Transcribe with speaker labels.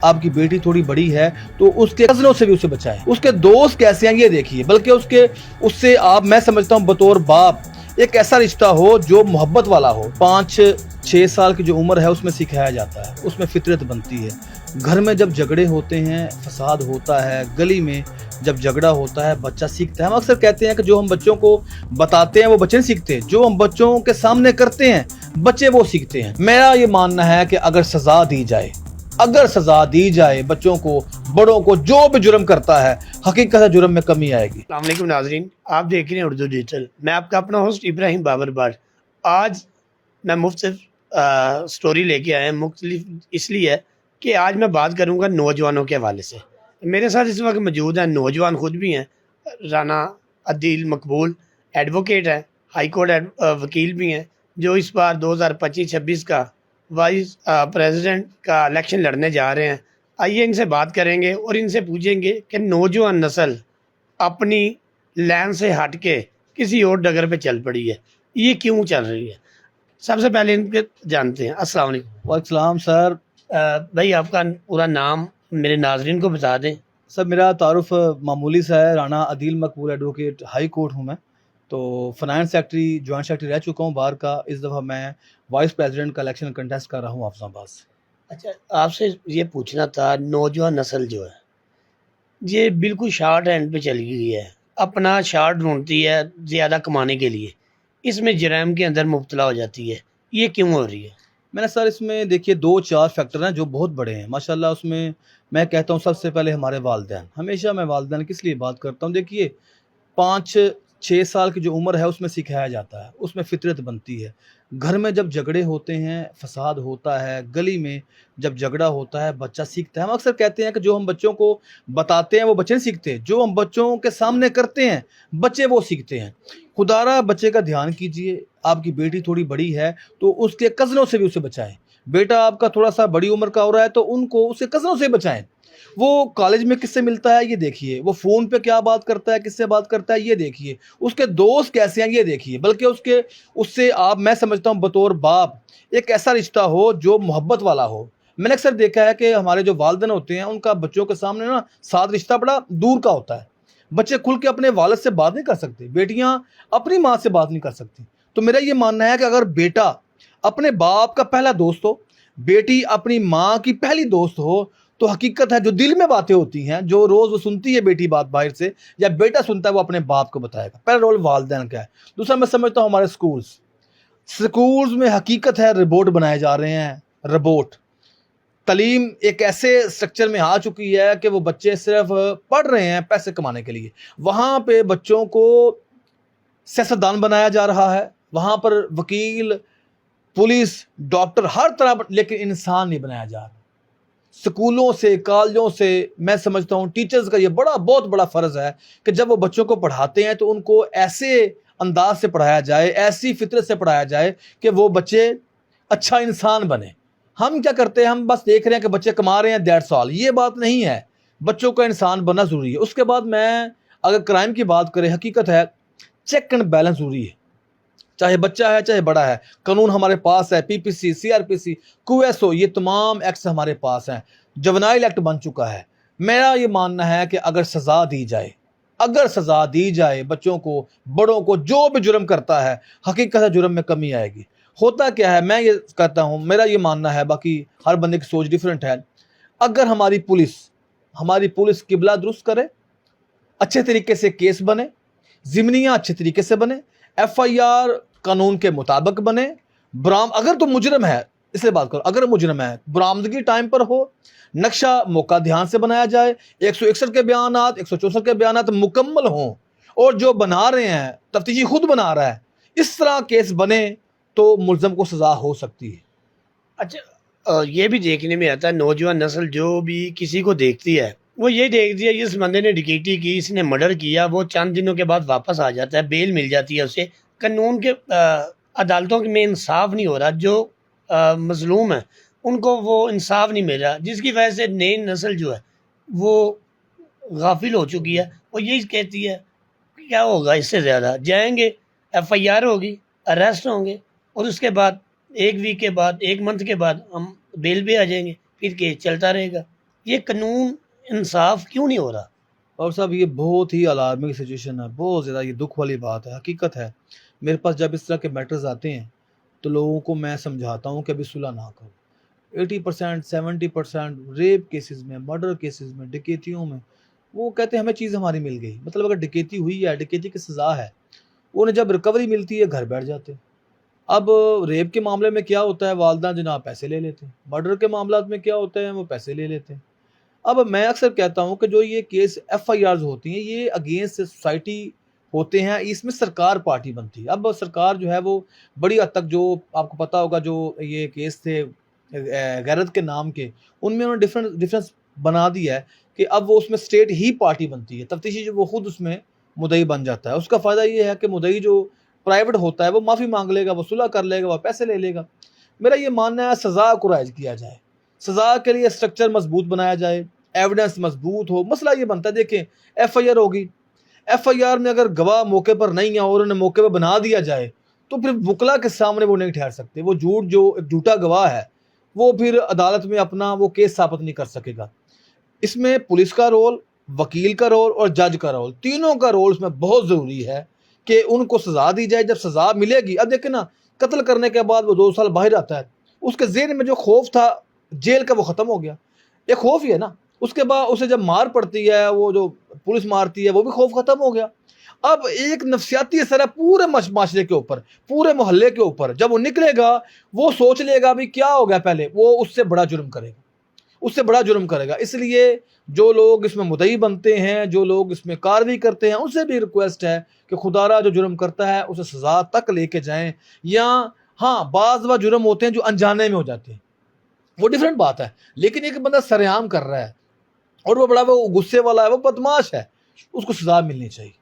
Speaker 1: آپ کی بیٹی تھوڑی بڑی ہے تو اس کے کزنوں سے بھی اسے بچائیں، اس کے دوست کیسے ہیں یہ دیکھیے، بلکہ اس سے آپ میں سمجھتا ہوں بطور باپ ایک ایسا رشتہ ہو جو محبت والا ہو۔ 5-6 سال کی جو عمر ہے اس میں سکھایا جاتا ہے، اس میں فطرت بنتی ہے۔ گھر میں جب جھگڑے ہوتے ہیں، فساد ہوتا ہے، گلی میں جب جھگڑا ہوتا ہے بچہ سیکھتا ہے۔ ہم اکثر کہتے ہیں کہ جو ہم بچوں کو بتاتے ہیں وہ بچے نہیں سیکھتے، جو ہم بچوں کے سامنے کرتے ہیں بچے وہ سیکھتے ہیں۔ میرا یہ ماننا ہے کہ اگر سزا دی جائے بچوں کو، بڑوں کو، جو بھی جرم کرتا ہے حقیقت جرم میں کمی آئے گی۔
Speaker 2: السلام علیکم ناظرین، آپ دیکھ رہے ہیں اردو ڈیجیٹل۔ میں آپ کا اپنا ہوسٹ ابراہیم بابر بٹ۔ آج میں مختلف سٹوری لے کے آیا ہوں، مختلف اس لیے کہ آج میں بات کروں گا نوجوانوں کے حوالے سے۔ میرے ساتھ اس وقت موجود ہیں نوجوان، خود بھی ہیں، رانا عدیل مقبول ایڈوکیٹ ہیں، ہائی کورٹ وکیل بھی ہیں، جو اس بار 2025-26 کا وائس پریزیڈنٹ کا الیکشن لڑنے جا رہے ہیں۔ آئیے ان سے بات کریں گے اور ان سے پوچھیں گے کہ نوجوان نسل اپنی لین سے ہٹ کے کسی اور ڈگر پہ چل پڑی ہے، یہ کیوں چل رہی ہے؟ سب سے پہلے ان کے جانتے ہیں۔ السلام علیکم۔
Speaker 1: وعلیکم السلام سر۔
Speaker 2: بھائی آپ کا پورا نام میرے ناظرین کو بتا دیں۔
Speaker 1: سر میرا تعارف معمولی سا ہے، رانا عدیل مقبول ایڈوکیٹ، ہائی کورٹ ہوں میں، تو فنانس سیکٹری، جوائنٹ سیکرٹری رہ چکا ہوں بار کا۔ اس دفعہ میں وائس پریزیڈنٹ کا الیکشن کنٹیسٹ کر رہا ہوں حافظ آباد سے۔
Speaker 2: اچھا، آپ سے یہ پوچھنا تھا، نوجوان نسل جو ہے یہ بالکل شارٹ ہینڈ پہ چلی گئی ہے، اپنا شارٹ ڈھونڈتی ہے زیادہ کمانے کے لیے، اس میں جرائم کے اندر مبتلا ہو جاتی ہے، یہ کیوں ہو رہی ہے؟
Speaker 1: میں نے سر اس میں دیکھیے 2-4 فیکٹر ہیں جو بہت بڑے ہیں ماشاءاللہ۔ اس میں کہتا ہوں سب سے پہلے ہمارے والدین، ہمیشہ میں والدین کس لیے بات کرتا ہوں، دیکھیے 5-6 سال کی جو عمر ہے اس میں سکھایا جاتا ہے، اس میں فطرت بنتی ہے۔ گھر میں جب جھگڑے ہوتے ہیں، فساد ہوتا ہے، گلی میں جب جھگڑا ہوتا ہے بچہ سیکھتا ہے۔ ہم اکثر کہتے ہیں کہ جو ہم بچوں کو بتاتے ہیں وہ بچے نہیں سیکھتے، جو ہم بچوں کے سامنے کرتے ہیں بچے وہ سیکھتے ہیں۔ خدارہ بچے کا دھیان کیجئے، آپ کی بیٹی تھوڑی بڑی ہے تو اس کے کزنوں سے بھی اسے بچائیں۔ بیٹا آپ کا تھوڑا سا بڑی عمر کا ہو رہا ہے تو ان کو اس کے کزنوں سے بچائیں۔ وہ کالج میں کس سے ملتا ہے یہ دیکھیے، وہ فون پہ کیا بات کرتا ہے، کس سے بات کرتا ہے یہ دیکھیے، اس کے دوست کیسے ہیں یہ دیکھیے، بلکہ اس سے آپ میں سمجھتا ہوں بطور باپ ایک ایسا رشتہ ہو جو محبت والا ہو۔ میں نے اکثر دیکھا ہے کہ ہمارے جو والدین ہوتے ہیں ان کا بچوں کے سامنے ساتھ رشتہ بڑا دور کا ہوتا ہے۔ بچے کھل کے اپنے والد سے بات نہیں کر سکتے، بیٹیاں اپنی ماں سے بات نہیں کر سکتی۔ تو میرا یہ ماننا ہے کہ اگر بیٹا اپنے باپ کا پہلا دوست ہو، بیٹی اپنی ماں کی پہلی دوست ہو، تو حقیقت ہے جو دل میں باتیں ہوتی ہیں، جو روز وہ سنتی ہے بیٹی بات باہر سے یا بیٹا سنتا ہے، وہ اپنے باپ کو بتائے گا۔ پہلا رول والدین کا ہے۔ دوسرا میں سمجھتا ہوں ہمارے سکولز میں حقیقت ہے ربوٹ بنائے جا رہے ہیں، ربوٹ۔ تعلیم ایک ایسے سٹرکچر میں آ چکی ہے کہ وہ بچے صرف پڑھ رہے ہیں پیسے کمانے کے لیے، وہاں پہ بچوں کو سیاستدان بنایا جا رہا ہے، وہاں پر وکیل، پولیس، ڈاکٹر، ہر طرح، لیکن انسان نہیں بنایا جا رہا۔ سکولوں سے، کالجوں سے میں سمجھتا ہوں ٹیچرز کا یہ بہت بڑا فرض ہے کہ جب وہ بچوں کو پڑھاتے ہیں تو ان کو ایسے انداز سے پڑھایا جائے، ایسی فطرت سے پڑھایا جائے کہ وہ بچے اچھا انسان بنے۔ ہم کیا کرتے ہیں، ہم بس دیکھ رہے ہیں کہ بچے کما رہے ہیں، دیٹس آل۔ یہ بات نہیں ہے، بچوں کا انسان بننا ضروری ہے۔ اس کے بعد میں اگر کرائم کی بات کریں، حقیقت ہے چیک اینڈ بیلنس ضروری ہے، چاہے بچہ ہے چاہے بڑا ہے۔ قانون ہمارے پاس ہے، پی پی سی، سی آر پی سی، کیو ایس او، یہ تمام ایکٹس ہمارے پاس ہیں، جونائل ایکٹ بن چکا ہے۔ میرا یہ ماننا ہے کہ اگر سزا دی جائے بچوں کو، بڑوں کو، جو بھی جرم کرتا ہے حقیقت جرم میں کمی آئے گی۔ ہوتا کیا ہے، میں یہ کہتا ہوں، میرا یہ ماننا ہے، باقی ہر بندے کی سوچ ڈیفرنٹ ہے، اگر ہماری پولیس قبلہ درست کرے، اچھے طریقے سے کیس بنے، ضمنیاں اچھے طریقے سے بنے، ایف آئی آر قانون کے مطابق بنے، اگر تو مجرم ہے، اس سے بات کرو، اگر مجرم ہے برآمدگی ٹائم پر ہو، نقشہ موقع دھیان سے بنایا جائے، 161 کے بیانات، 164 کے بیانات مکمل ہوں، اور جو بنا رہے ہیں تفتیشی خود بنا رہا ہے، اس طرح کیس بنے تو ملزم کو سزا ہو سکتی ہے۔
Speaker 2: اچھا، یہ بھی دیکھنے میں آتا ہے نوجوان نسل جو بھی کسی کو دیکھتی ہے، وہ یہ دیکھتی ہے اس بندے نے ڈکیٹی کی، اس نے مرڈر کیا، وہ چند دنوں کے بعد واپس آ جاتا ہے، بیل مل جاتی ہے اسے۔ قانون کے عدالتوں میں انصاف نہیں ہو رہا، جو مظلوم ہیں ان کو وہ انصاف نہیں مل رہا، جس کی وجہ سے نئی نسل جو ہے وہ غافل ہو چکی ہے۔ وہ یہی کہتی ہے کیا ہوگا، اس سے زیادہ جائیں گے، ایف آئی آر ہوگی، اریسٹ ہوں گے، اور اس کے بعد 1 ویک کے بعد، 1 منتھ کے بعد ہم بیل پہ آ جائیں گے، پھر کیس چلتا رہے گا۔ یہ قانون انصاف کیوں نہیں ہو رہا؟
Speaker 1: اور صاحب یہ بہت ہی الارمنگ سچویشن ہے، بہت زیادہ یہ دکھ والی بات ہے، حقیقت ہے۔ میرے پاس جب اس طرح کے میٹرز آتے ہیں تو لوگوں کو میں سمجھاتا ہوں کہ ابھی صلح نہ کرو۔ 80% 70% ریپ کیسز میں، مرڈر کیسز میں، ڈکیتیوں میں وہ کہتے ہیں ہمیں چیز ہماری مل گئی، مطلب اگر ڈکیتی ہوئی ہے، ڈکیتی کی سزا ہے، انہیں جب ریکوری ملتی ہے گھر بیٹھ جاتے ہیں۔ اب ریپ کے معاملے میں کیا ہوتا ہے، والدہ جناب پیسے لے لیتے ہیں، مرڈر کے معاملات میں کیا ہوتا ہے، وہ پیسے لے لیتے ہیں۔ اب میں اکثر کہتا ہوں کہ جو یہ کیس ایف آئی آرز ہوتی ہیں یہ اگینسٹ سوسائٹی ہوتے ہیں، اس میں سرکار پارٹی بنتی ہے۔ اب سرکار جو ہے وہ بڑی حد تک، جو آپ کو پتہ ہوگا جو یہ کیس تھے غیرت کے نام کے، ان میں انہوں نے ڈفرینس بنا دیا ہے کہ اب وہ اس میں اسٹیٹ ہی پارٹی بنتی ہے، تفتیشی جو وہ خود اس میں مدعی بن جاتا ہے۔ اس کا فائدہ یہ ہے کہ مدعی جو پرائیویٹ ہوتا ہے وہ معافی مانگ لے گا، وہ صلح کر لے گا، وہ پیسے لے لے گا۔ میرا یہ ماننا ہے سزا کو رائج کیا جائے، سزا کے لیے اسٹرکچر مضبوط بنایا جائے، ایویڈنس مضبوط ہو۔ مسئلہ یہ بنتا ہے، دیکھیں ایف آئی آر ہوگی، ایف آئی آر میں اگر گواہ موقع پر نہیں ہے اور انہیں موقع پہ بنا دیا جائے تو پھر وکلا کے سامنے وہ نہیں ٹھہر سکتے، وہ جو ایک جھوٹا گواہ ہے وہ پھر عدالت میں اپنا وہ کیس ثابت نہیں کر سکے گا۔ اس میں پولیس کا رول، وکیل کا رول اور جج کا رول، تینوں کا رول اس میں بہت ضروری ہے کہ ان کو سزا دی جائے۔ جب سزا ملے گی، اب دیکھیں نا، قتل کرنے کے بعد وہ 2 سال باہر آتا ہے، اس کے ذہن میں جو خوف تھا جیل کا وہ ختم ہو گیا، یہ خوف ہی ہے نا۔ اس کے بعد اسے جب مار پڑتی ہے، وہ جو پولیس مارتی ہے، وہ بھی خوف ختم ہو گیا۔ اب ایک نفسیاتی اثر ہے پورے معاشرے کے اوپر، پورے محلے کے اوپر۔ جب وہ نکلے گا وہ سوچ لے گا بھی کیا ہو گیا، پہلے وہ اس سے بڑا جرم کرے گا، اس سے بڑا جرم کرے گا۔ اس لیے جو لوگ اس میں مدعی بنتے ہیں، جو لوگ اس میں کارروائی کرتے ہیں، ان سے بھی ریکویسٹ ہے کہ خدارا جو جرم کرتا ہے اسے سزا تک لے کے جائیں۔ یا ہاں، بعض وہ جرم ہوتے ہیں جو انجانے میں ہو جاتے ہیں، وہ ڈیفرنٹ بات ہے، لیکن ایک بندہ سرعام کر رہا ہے اور وہ بڑا وہ غصے والا ہے، وہ بدماش ہے، اس کو سزا ملنی چاہیے۔